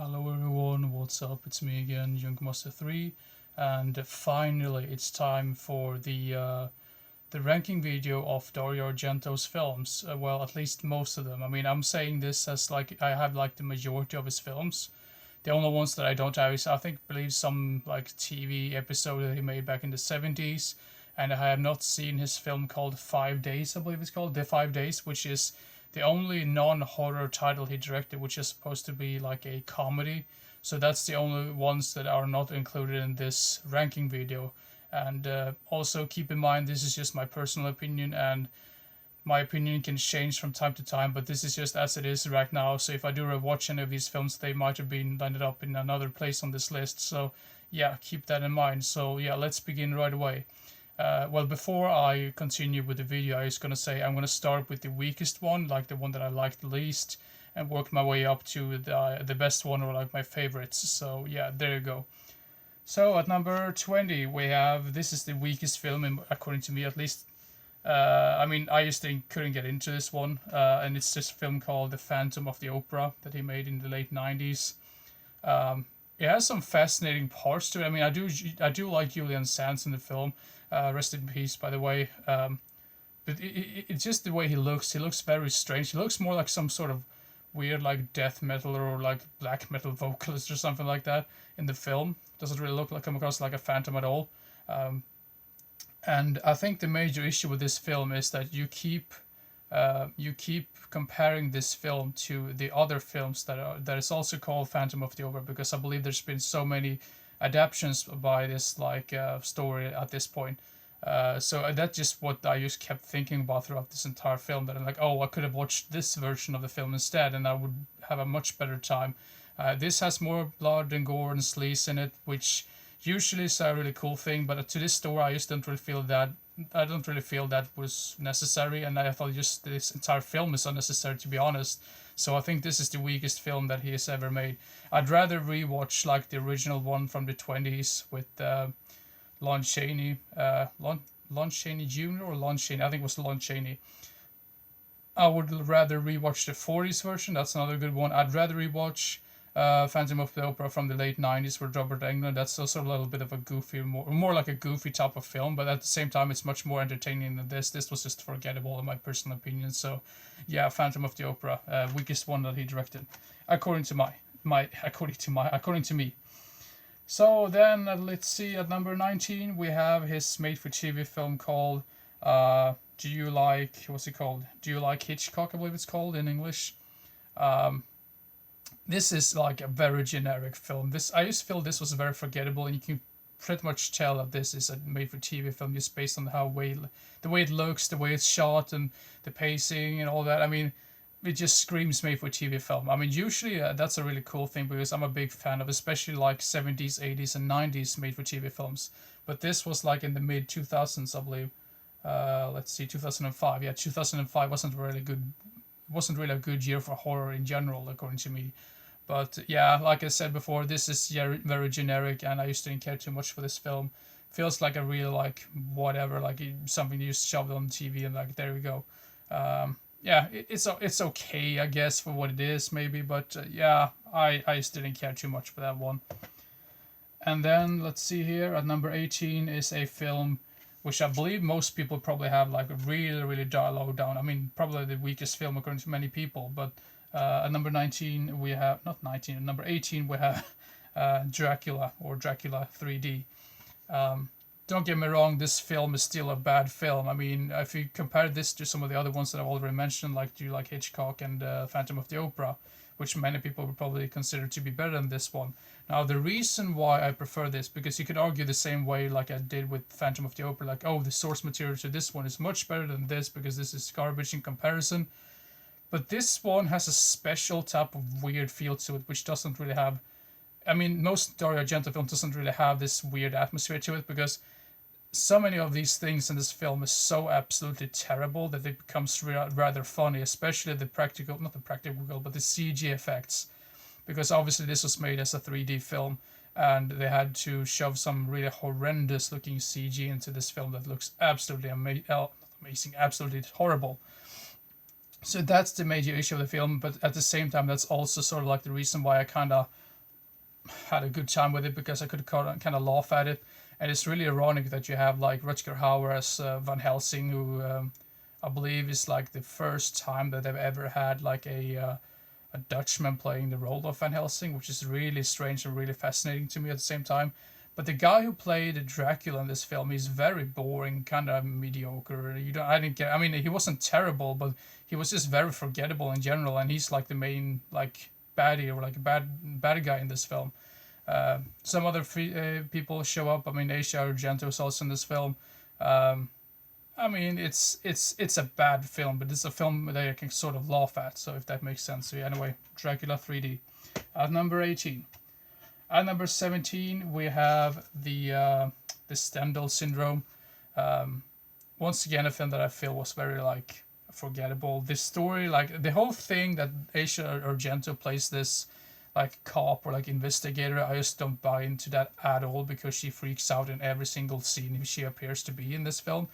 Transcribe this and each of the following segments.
Hello everyone, what's up? It's me again, Youngmaster3, and finally it's time for the ranking video of Dario Argento's films. Well, at least most of them. I mean, I'm saying this as like I have like the majority of his films. The only ones that I don't have is believe some like TV episode that he made back in the 70s, and I have not seen his film called 5 Days. I believe it's called The 5 Days, which is the only non-horror title he directed, which is supposed to be like a comedy. So that's the only ones that are not included in this ranking video. And also keep in mind, this is just my personal opinion, and my opinion can change from time to time, but this is just as it is right now. So if I do rewatch any of these films, they might have been ended up in another place on this list. So yeah, keep that in mind. So yeah, let's begin right away. Well, before I continue with the video, I was gonna say I'm gonna start with the weakest one, like the one that I liked the least, and work my way up to the best one or like my favorites. So yeah, there you go. So at number 20, we have this is the weakest film, according to me at least. I mean, I just couldn't get into this one, and it's this film called The Phantom of the Opera that he made in the late 90s. Um, it has some fascinating parts to it. I mean, I do like Julian Sands in the film. Rest in peace, by the way. But it's just the way he looks. He looks very strange. He looks more like some sort of weird, like death metal or like black metal vocalist or something like that in the film. Doesn't really look like come across like a phantom at all. Um, and I think the major issue with this film is that you keep comparing this film to the other films that is also called Phantom of the Opera, because I believe there's been so many adaptations by this like story at this point. So that's just what I just kept thinking about throughout this entire film. That I'm like, oh, I could have watched this version of the film instead, and I would have a much better time. This has more blood and gore and sleaze in it, which usually is a really cool thing. But to this story, I just don't really feel that. I don't really feel that was necessary, and I thought just this entire film is unnecessary, to be honest. So I think this is the weakest film that he has ever made. I'd rather rewatch like the original one from the 20s with Lon Chaney, Lon Chaney Jr. or Lon Chaney. I think it was Lon Chaney. I would rather rewatch the 40s version. That's another good one. I'd rather rewatch Phantom of the Opera from the late 90s with Robert Englund. That's also a little bit of a goofy, more like a goofy type of film, but at the same time, it's much more entertaining than this. This was just forgettable, in my personal opinion. So, yeah, Phantom of the Opera, weakest one that he directed, according to according to me. So then, let's see, at number 19, we have his made for TV film called Do You Like, what's it called? Do You Like Hitchcock, I believe it's called in English. Um, this is like a very generic film. This I just feel this was very forgettable, and you can pretty much tell that this is a made for TV film just based on the way it looks, the way it's shot, and the pacing and all that. I mean, it just screams made for TV film. I mean, usually that's a really cool thing because I'm a big fan of especially like 70s, 80s, and 90s made for TV films. But this was like in the mid 2000s, I believe. Let's see, 2005. Yeah, 2005 wasn't really a good year for horror in general, according to me. But yeah, like I said before, this is very generic, and I just didn't care too much for this film. Feels like a real like whatever, like something you just shoved on TV and like there we go. Yeah, it's okay, I guess, for what it is, maybe. But yeah, I just didn't care too much for that one. And then let's see here at number 18 is a film which I believe most people probably have like really low down. I mean, probably the weakest film according to many people. But at number 19 we have not 19. At number 18 we have Dracula or Dracula 3D. Um, don't get me wrong, this film is still a bad film. I mean, if you compare this to some of the other ones that I've already mentioned, like Do You Like Hitchcock and Phantom of the Opera, which many people would probably consider to be better than this one. Now, the reason why I prefer this, because you could argue the same way like I did with Phantom of the Opera, like, oh, the source material to this one is much better than this because this is garbage in comparison. But this one has a special type of weird feel to it, which doesn't really have. I mean, most Dario Argento films doesn't really have this weird atmosphere to it because so many of these things in this film is so absolutely terrible that it becomes rather funny, especially not the practical, but the CG effects. Because obviously this was made as a 3D film, and they had to shove some really horrendous looking CG into this film that looks absolutely amazing, absolutely horrible. So that's the major issue of the film, but at the same time, that's also sort of like the reason why I kind of had a good time with it because I could kind of laugh at it. And it's really ironic that you have like Rutger Hauer as Van Helsing, who I believe is like the first time that they've ever had like a Dutchman playing the role of Van Helsing, which is really strange and really fascinating to me at the same time. But the guy who played Dracula in this film is very boring, kind of mediocre. You don't, I didn't get. I mean, he wasn't terrible, but he was just very forgettable in general. And he's like the main like baddie or like a bad guy in this film. Some other people show up. I mean, Asia Argento is also in this film. Um, I mean, it's a bad film, but it's a film that I can sort of laugh at. So if that makes sense. So yeah, anyway, Dracula 3D. At number 18. At number 17, we have the Stendhal syndrome. Um, Once again, a film that I feel was very like forgettable. This story, like the whole thing that Asia Argento plays this like cop or like investigator, I just don't buy into that at all because she freaks out in every single scene she appears to be in this film.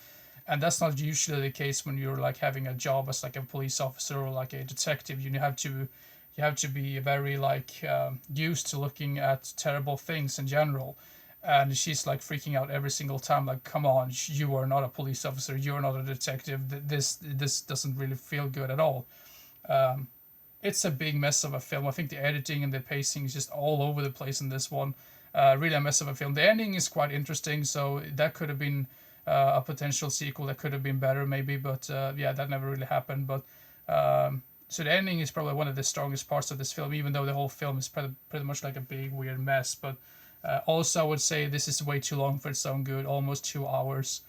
And that's not usually the case when you're like having a job as like a police officer or like a detective. You have to be very like used to looking at terrible things in general. And she's like freaking out every single time, like, come on, you are not a police officer, you are not a detective, this doesn't really feel good at all. um, it's a big mess of a film. I think the editing and the pacing is just all over the place in this one. Really a mess of a film. The ending is quite interesting, so that could have been a potential sequel that could have been better, maybe, but yeah, that never really happened. But so the ending is probably one of the strongest parts of this film, even though the whole film is pretty much like a big weird mess. But also, I would say this is way too long for its own good, almost 2 hours.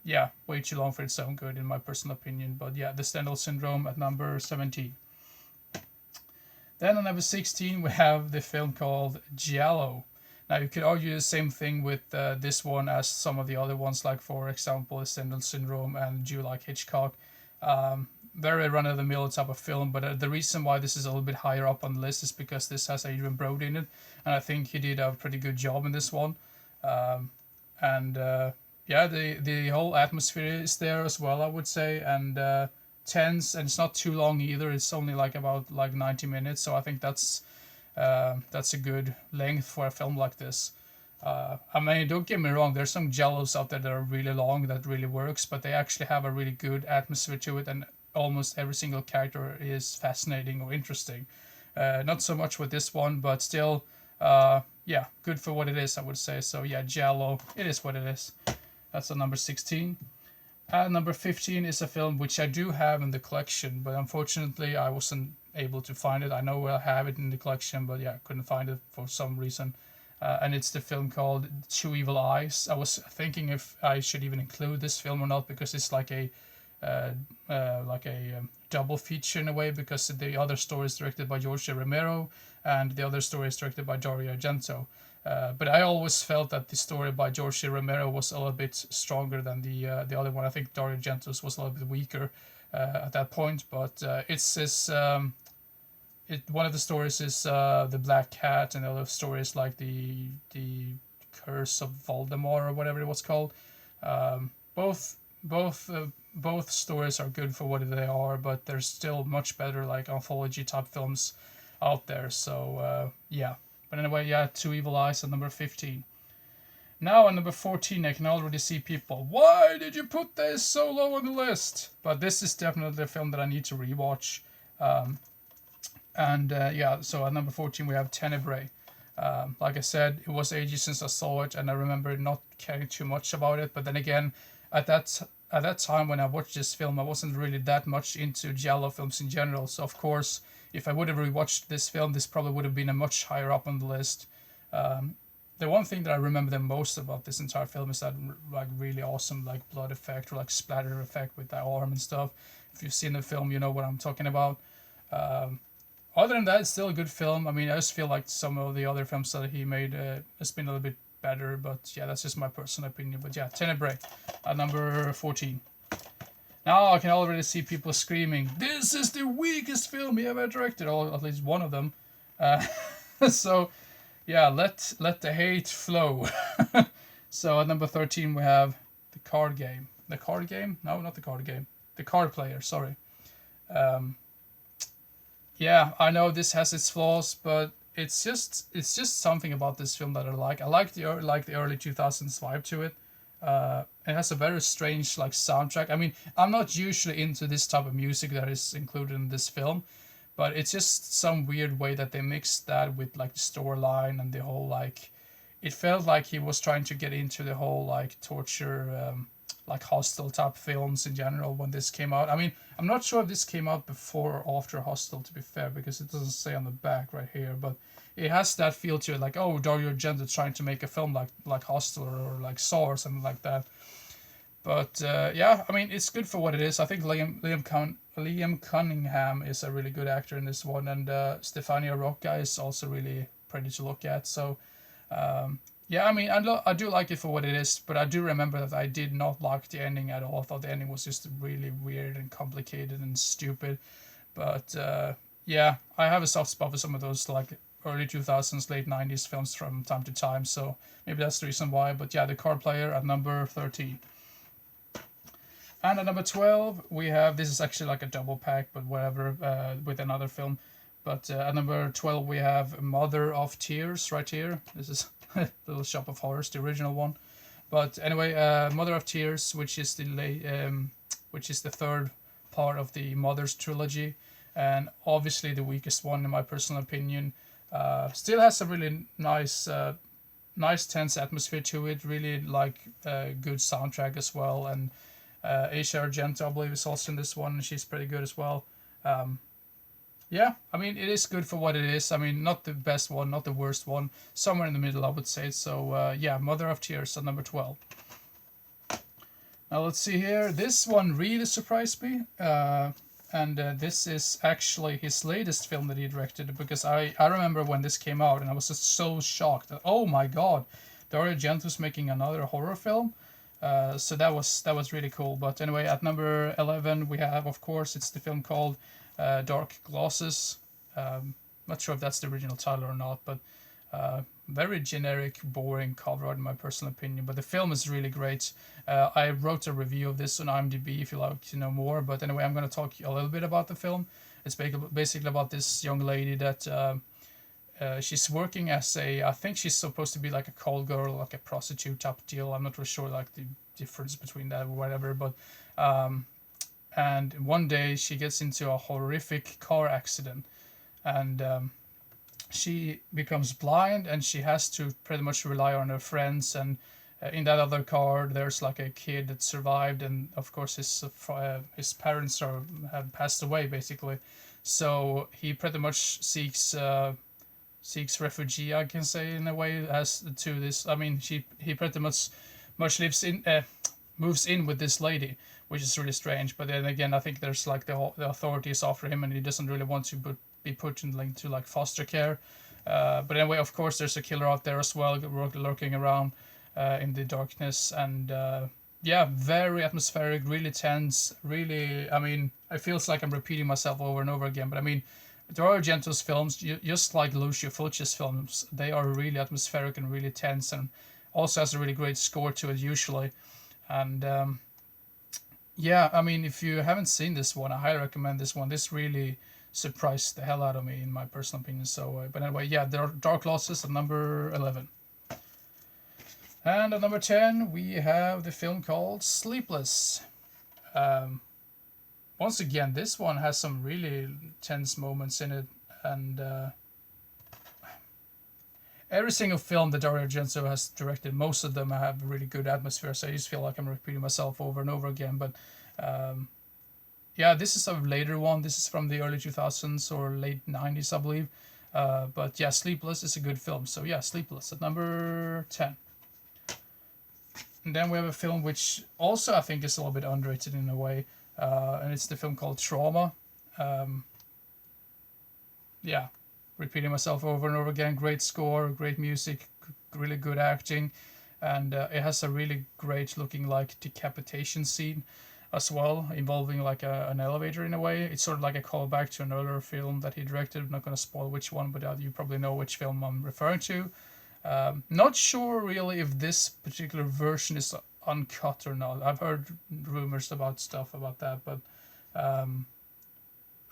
Yeah, way too long for its own good, in my personal opinion. But yeah, the Stendhal syndrome at number 17. Then on number 16, we have the film called Giallo. Now, you could argue the same thing with this one as some of the other ones, like, for example, the Stendhal Syndrome and Do You Like Hitchcock? Very run of the mill type of film, but the reason why this is a little bit higher up on the list is because this has Adrian Brody in it, and I think he did a pretty good job in this one. And yeah, the whole atmosphere is there as well, I would say, and tense, and it's not too long either. It's only like about like 90 minutes, so I think that's a good length for a film like this. I mean, don't get me wrong. There's some Jellos out there that are really long that really works, but they actually have a really good atmosphere to it, and almost every single character is fascinating or interesting. Not so much with this one, but still, yeah, good for what it is, I would say. So yeah, Jello, it is what it is. That's a number 16. Number 15 is a film which I do have in the collection, but unfortunately I wasn't able to find it. I know I have it in the collection, but yeah, I couldn't find it for some reason. And it's the film called Two Evil Eyes. I was thinking if I should even include this film or not, because it's like a double feature in a way, because the other story is directed by George Romero and the other story is directed by Dario Argento. But I always felt that the story by George Romero was a little bit stronger than the other one. I think Dario Argento's was a little bit weaker at that point. But it's this. One of the stories is the Black Cat, and the other story is like the Curse of Voldemort or whatever it was called. Both both both stories are good for what they are, but there's still much better like anthology type films out there. So yeah. But anyway, yeah, Two Evil Eyes at number 15. Now at number 14, I can already see people, why did you put this so low on the list? But this is definitely a film that I need to rewatch. And yeah, so at number 14 we have Tenebrae. Like I said, it was ages since I saw it, and I remember not caring too much about it. But then again, at that time when I watched this film, I wasn't really that much into giallo films in general. So of course, if I would have rewatched this film, this probably would have been a much higher up on the list. The one thing that I remember the most about this entire film is that like really awesome like blood effect or like splatter effect with that arm and stuff. If you've seen the film, you know what I'm talking about. Other than that, it's still a good film. I mean, I just feel like some of the other films that he made has been a little bit better, but yeah, that's just my personal opinion. But yeah, Tenebrae at number 14. Now I can already see people screaming, "This is the weakest film he ever directed," or at least one of them. So yeah, let the hate flow. So at number 13 we have the card game. The card game? No, not the card game. The card player. Sorry. Yeah, I know this has its flaws, but it's just something about this film that I like. I like the early 2000s vibe to it. It has a very strange like soundtrack. I mean, I'm not usually into this type of music that is included in this film, but it's just some weird way that they mixed that with like the storyline and the whole like. It felt like he was trying to get into the whole like torture, like Hostel type films in general when this came out. I mean, I'm not sure if this came out before or after Hostel, to be fair, because it doesn't say on the back right here, but it has that feel to it, like, oh, Dario Argento trying to make a film like Hostel or like Saw or something like that. But yeah, I mean, it's good for what it is. I think Liam Cunningham is a really good actor in this one, and Stefania Rocca is also really pretty to look at. So yeah, I mean, I do like it for what it is, but I do remember that I did not like the ending at all. I thought the ending was just really weird and complicated and stupid. But yeah, I have a soft spot for some of those like early 2000s, late 90s films from time to time. So maybe that's the reason why. But yeah, The Card Player at number 13. And at number 12, we have, this is actually like a double pack, but whatever, with another film. But at number 12, we have Mother of Tears right here. This is Little Shop of Horrors, the original one. But anyway, Mother of Tears, which is which is the third part of the Mother's trilogy, and obviously the weakest one in my personal opinion. Still has a really nice tense atmosphere to it. Really like good soundtrack as well, and Asia Argento, I believe, is also in this one. She's pretty good as well. Um, yeah, I mean, it is good for what it is. I mean, not the best one, not the worst one. Somewhere in the middle, I would say. So, yeah, Mother of Tears at number 12. Now, let's see here. This one really surprised me. And this is actually his latest film that he directed, because I remember when this came out and I was just so shocked that, oh my god, Dario Argento's making another horror film. So that was really cool. But anyway, at number 11 we have, of course, it's the film called Dark Glosses. Not sure if that's the original title or not, but very generic, boring cover art in my personal opinion. But the film is really great. I wrote a review of this on IMDb if you like to know more. But anyway, I'm going to talk a little bit about the film. It's basically about this young lady that she's working as I think she's supposed to be like a call girl, like a prostitute type deal. I'm not really sure like the difference between that or whatever, but and one day she gets into a horrific car accident, and she becomes blind, and she has to pretty much rely on her friends. And in that other car, there's like a kid that survived, and of course his parents have passed away basically. So he pretty much seeks refugee, I can say, in a way, as to this. I mean, he pretty much lives in moves in with this lady, which is really strange. But then again, I think there's like the authorities after him, and he doesn't really want to be put into like foster care. But anyway, of course, there's a killer out there as well, lurking around in the darkness, and yeah, very atmospheric, really tense, really. I mean, it feels like I'm repeating myself over and over again, but I mean, Dario Argento's films, just like Lucio Fulci's films, they are really atmospheric and really tense, and also has a really great score to it usually. And yeah, I mean, if you haven't seen this one, I highly recommend this one. This really surprised the hell out of me, in my personal opinion. So, but anyway, yeah, there are Dark Losses at number 11. And at number 10, we have the film called Sleepless. Um, Once again, this one has some really tense moments in it, and every single film that Dario Argento has directed, most of them have really good atmosphere. So I just feel like I'm repeating myself over and over again. But yeah, this is a later one. This is from the early 2000s or late 90s, I believe. But yeah, Sleepless is a good film. So yeah, Sleepless at number 10. And then we have a film which also I think is a little bit underrated in a way. And it's the film called Trauma. Yeah, repeating myself over and over again. Great score, great music, really good acting, and it has a really great looking like decapitation scene as well, involving like an elevator in a way. It's sort of like a callback to another film that he directed. I'm not going to spoil which one, but you probably know which film I'm referring to. Not sure really if this particular version is uncut or not. I've heard rumors about stuff about that, but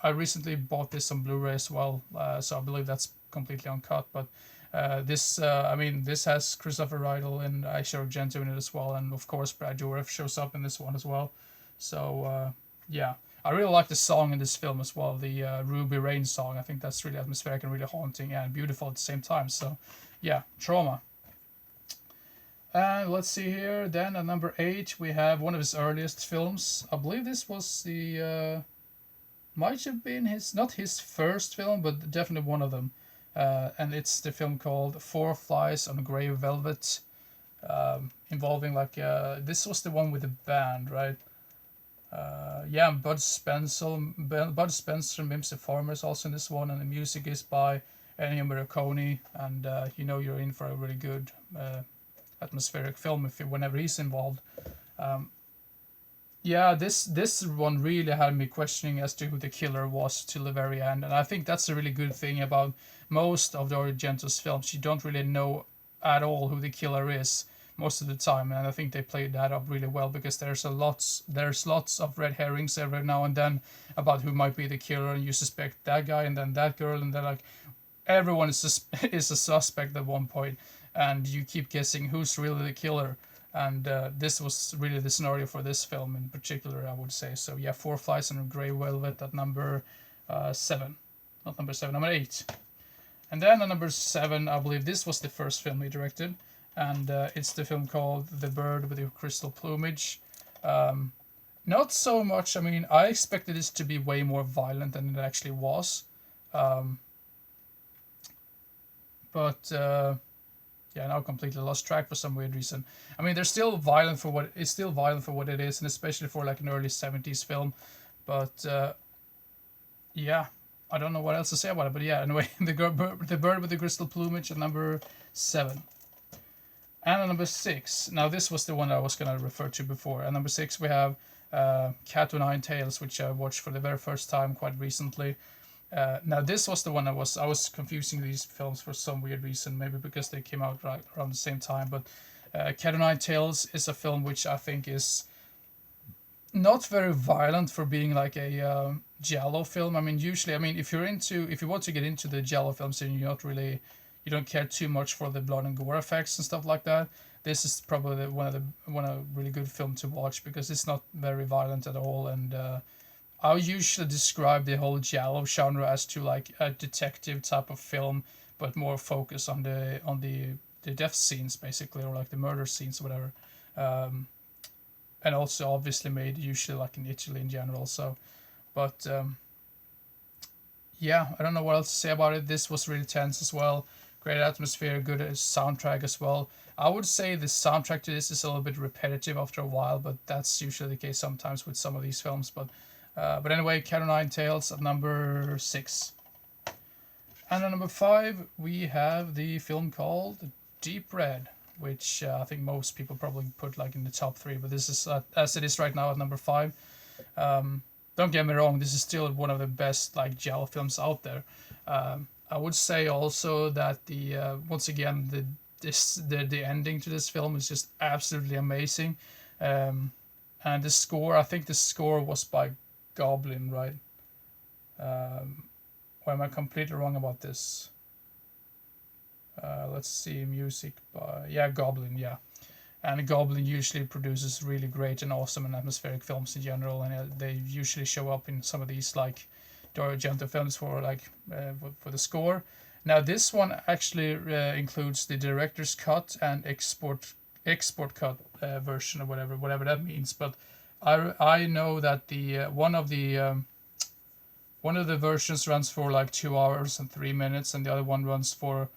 I recently bought this on Blu-ray as well, so I believe that's completely uncut. But this, I mean, this has Christopher Rydell and Dario Argento in it as well, and of course Brad Dourif shows up in this one as well. So yeah, I really like the song in this film as well, the Ruby Rain song. I think that's really atmospheric and really haunting and beautiful at the same time. So yeah, Trauma. And let's see here. Then at number 8 we have one of his earliest films. I believe this was the might have been his, not his first film, but definitely one of them. And it's the film called Four Flies on Grey Velvet, involving like this was the one with the band, right? Yeah, Bud Spencer and Mimsy Farmer is also in this one, and the music is by Ennio Morricone, and you know you're in for a really good atmospheric film if whenever he's involved. Um, yeah, this one really had me questioning as to who the killer was till the very end, and I think that's a really good thing about most of the Argento's films. You don't really know at all who the killer is most of the time, and I think they played that up really well because there's lots of red herrings every now and then about who might be the killer, and you suspect that guy and then that girl, and then like everyone is a suspect at one point, and you keep guessing who's really the killer. And this was really the scenario for this film in particular, I would say. So yeah, Four Flies on Grey Velvet at number 7, not number 7, number 8. And then at number 7, I believe this was the first film he directed, and it's the film called The Bird with the Crystal Plumage. Not so much. I mean, I expected this to be way more violent than it actually was, but yeah, now completely lost track for some weird reason. I mean, they're still violent for what it's still violent for what it is, and especially for like an early '70s film. But yeah, I don't know what else to say about it. But yeah, anyway, the bird with the crystal plumage at number 7, and at number 6. Now this was the one I was gonna refer to before. At number 6 we have Cat o' Nine Tails, which I watched for the very first time quite recently. Now this was the one I was confusing these films for some weird reason, maybe because they came out right around the same time. But Cat o' Nine Tails is a film which I think is not very violent for being like a giallo film. I mean, usually, I mean, if you want to get into the giallo films and you don't care too much for the blood and gore effects and stuff like that, this is probably one of really good film to watch because it's not very violent at all. And I usually describe the whole giallo genre as to like a detective type of film, but more focus on the death scenes basically, or like the murder scenes or whatever. And also obviously made usually like in Italy in general. So, but yeah, I don't know what else to say about it. This was really tense as well. Great atmosphere, good soundtrack as well. I would say the soundtrack to this is a little bit repetitive after a while, but that's usually the case sometimes with some of these films. But anyway, Cat o' Nine Tails at number 6. And at number 5, we have the film called Deep Red, which I think most people probably put like in the top 3, but this is as it is right now at number 5. Don't get me wrong, this is still one of the best like giallo films out there. I would say also that the once again the ending to this film is just absolutely amazing, and the score, I think the score was by Goblin, right? Or am I completely wrong about this? Let's see, music by Goblin, yeah. And Goblin usually produces really great and awesome and atmospheric films in general, and they usually show up in some of these like Dario Argento films for like for the score. Now this one actually includes the director's cut and export cut version or whatever that means. But I know that the one of the versions runs for like 2 hours and 3 minutes, and the other one runs for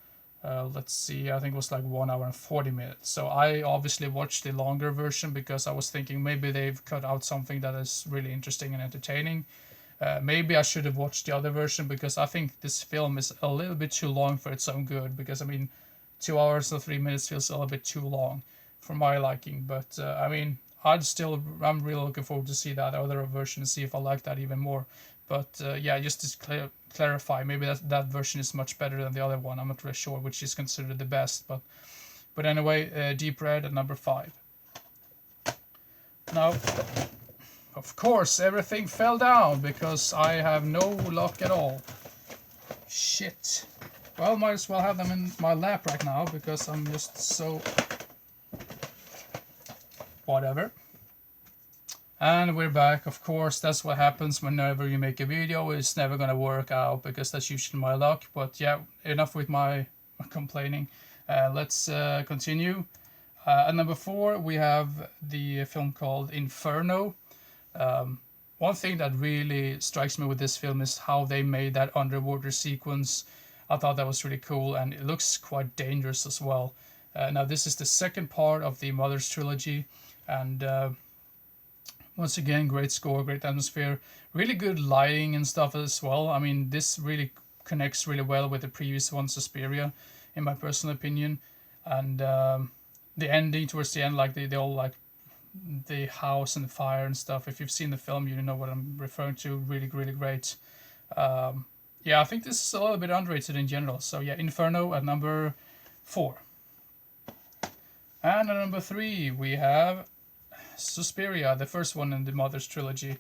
let's see, I think it was like 1 hour and 40 minutes. So I obviously watched the longer version because I was thinking maybe they've cut out something that is really interesting and entertaining. Maybe I should have watched the other version because I think this film is a little bit too long for its own good. Because I mean, 2 hours and 3 minutes feels a little bit too long for my liking. But I mean, I'm really looking forward to see that other version and see if I like that even more. But yeah, just to clarify, maybe that version is much better than the other one. I'm not really sure which is considered the best. But anyway, Deep Red at number 5. Now, of course, everything fell down because I have no luck at all. Shit. Well, might as well have them in my lap right now because I'm just so whatever. And we're back. Of course, that's what happens whenever you make a video. It's never gonna work out because that's usually my luck. But yeah, enough with my complaining. Let's continue. At number 4, we have the film called Inferno. One thing that really strikes me with this film is how they made that underwater sequence. I thought that was really cool, and it looks quite dangerous as well. Now, this is the second part of the Mother's trilogy, and once again, great score, great atmosphere, really good lighting and stuff as well. I mean, this really connects really well with the previous one, Suspiria, in my personal opinion. And the ending towards the end, like they all like the house and the fire and stuff. If you've seen the film, you know what I'm referring to. Really, really great. Yeah, I think this is a little bit underrated in general. So yeah, Inferno at number 4. And at number 3, we have Suspiria, the first one in the Mother's trilogy,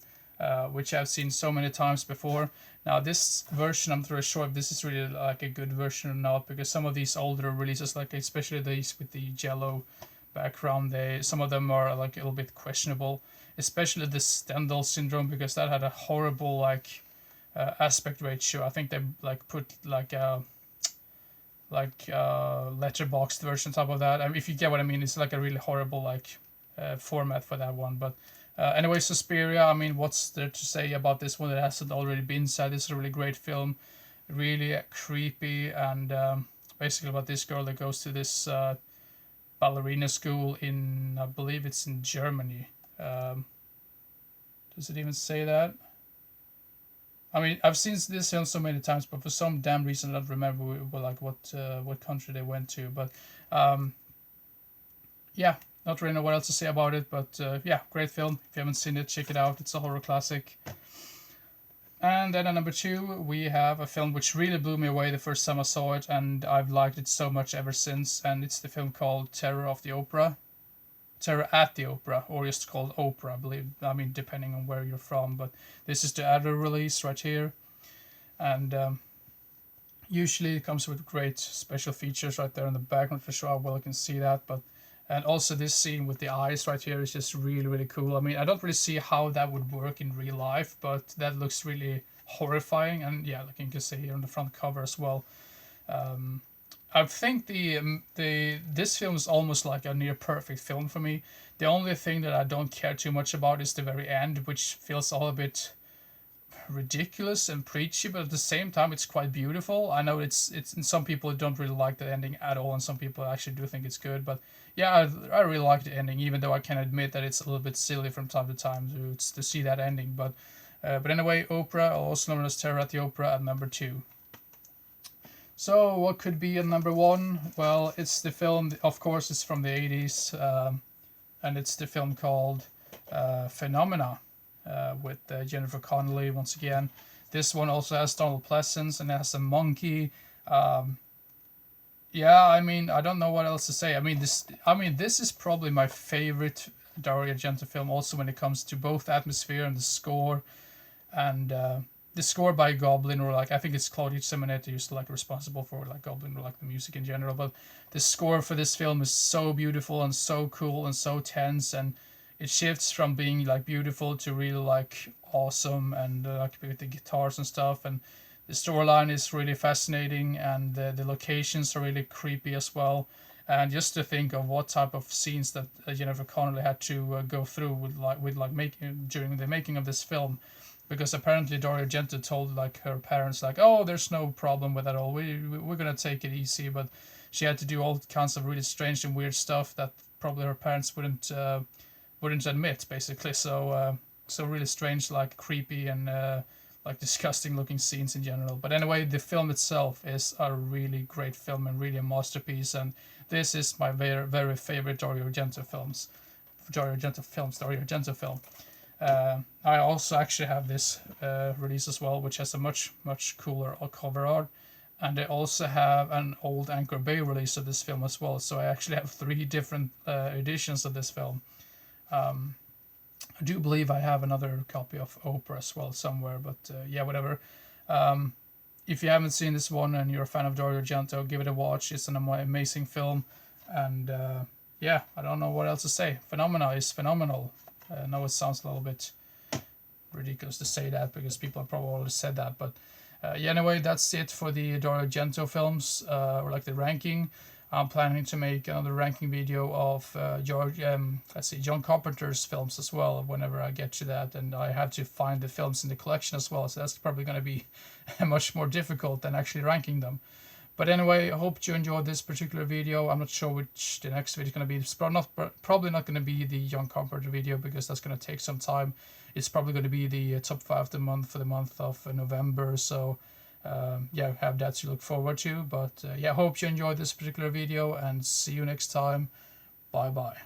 which I've seen so many times before. Now, this version, I'm not really sure if this is really like a good version or not, because some of these older releases, like especially these with the Jello background, some of them are like a little bit questionable, especially the Stendhal syndrome, because that had a horrible like aspect ratio. I think they like put like letterboxed version on top of that. I mean, if you get what I mean, it's like a really horrible like format for that one. But anyway, Suspiria, I mean, what's there to say about this one that hasn't already been said? It's a really great film, really creepy, and basically about this girl that goes to this ballerina school in, I believe it's in Germany. Does it even say that? I mean, I've seen this film so many times, but for some damn reason, I don't remember like what country they went to. But yeah, not really know what else to say about it. But yeah, great film. If you haven't seen it, check it out. It's a horror classic. And then at number 2, we have a film which really blew me away the first time I saw it, and I've liked it so much ever since. And it's the film called Terror of the Opera. Terror at the Opera, or just called Opera, I believe. I mean, depending on where you're from. But this is the adult release right here. And usually it comes with great special features right there in the background for sure. Well, I can see that. But and also this scene with the eyes right here is just really, really cool. I mean, I don't really see how that would work in real life, but that looks really horrifying. And yeah, like you can see here on the front cover as well. I think this film is almost like a near perfect film for me. The only thing that I don't care too much about is the very end, which feels all a bit ridiculous and preachy, but at the same time it's quite beautiful. I know it's and some people don't really like the ending at all, and some people actually do think it's good. But yeah, I really like the ending, even though I can admit that it's a little bit silly from time to time to see that ending. But anyway, Opera, also known as Terror at the Opera, at number 2. So what could be at number 1? Well, it's the film. Of course, it's from the 80s, and it's the film called Phenomena. With Jennifer Connelly once again. This one also has Donald Pleasence and it has a monkey. Yeah, I mean, I don't know what else to say. This is probably my favorite Dario Argento film. Also, when it comes to both the atmosphere and the score, and the score by Goblin, or like I think it's Claudio Simonetti who's like responsible for like Goblin or like the music in general. But the score for this film is so beautiful and so cool and so tense, and it shifts from being like beautiful to really like awesome, and like with the guitars and stuff, and the storyline is really fascinating, and the locations are really creepy as well. And just to think of what type of scenes that Jennifer Connelly had to go through with making during the making of this film, because apparently Dario Argento told like her parents like, oh, there's no problem with that at all, we're gonna take it easy, but she had to do all kinds of really strange and weird stuff that probably her parents wouldn't admit, basically. So really strange, like creepy and like disgusting looking scenes in general. But anyway, the film itself is a really great film and really a masterpiece. And this is my very, very favorite Dario Argento film. I also actually have this release as well, which has a much cooler cover art. And I also have an old Anchor Bay release of this film as well. So I actually have 3 different editions of this film. I do believe I have another copy of Oprah as well somewhere, but yeah, whatever. if you haven't seen this one and you're a fan of Dario Argento, give it a watch. It's an amazing film, and yeah, I don't know what else to say. Phenomena is phenomenal. I know it sounds a little bit ridiculous to say that because people have probably already said that, but yeah, anyway, that's it for the Dario Argento films, or like the ranking. I'm planning to make another ranking video of John Carpenter's films as well whenever I get to that, and I have to find the films in the collection as well, so that's probably going to be much more difficult than actually ranking them. But anyway, I hope you enjoyed this particular video. I'm not sure which the next video is going to be. It's probably not going to be the John Carpenter video because that's going to take some time. It's probably going to be the top 5 of the month for the month of November. So yeah, have that to look forward to. But yeah, hope you enjoyed this particular video and see you next time. Bye bye.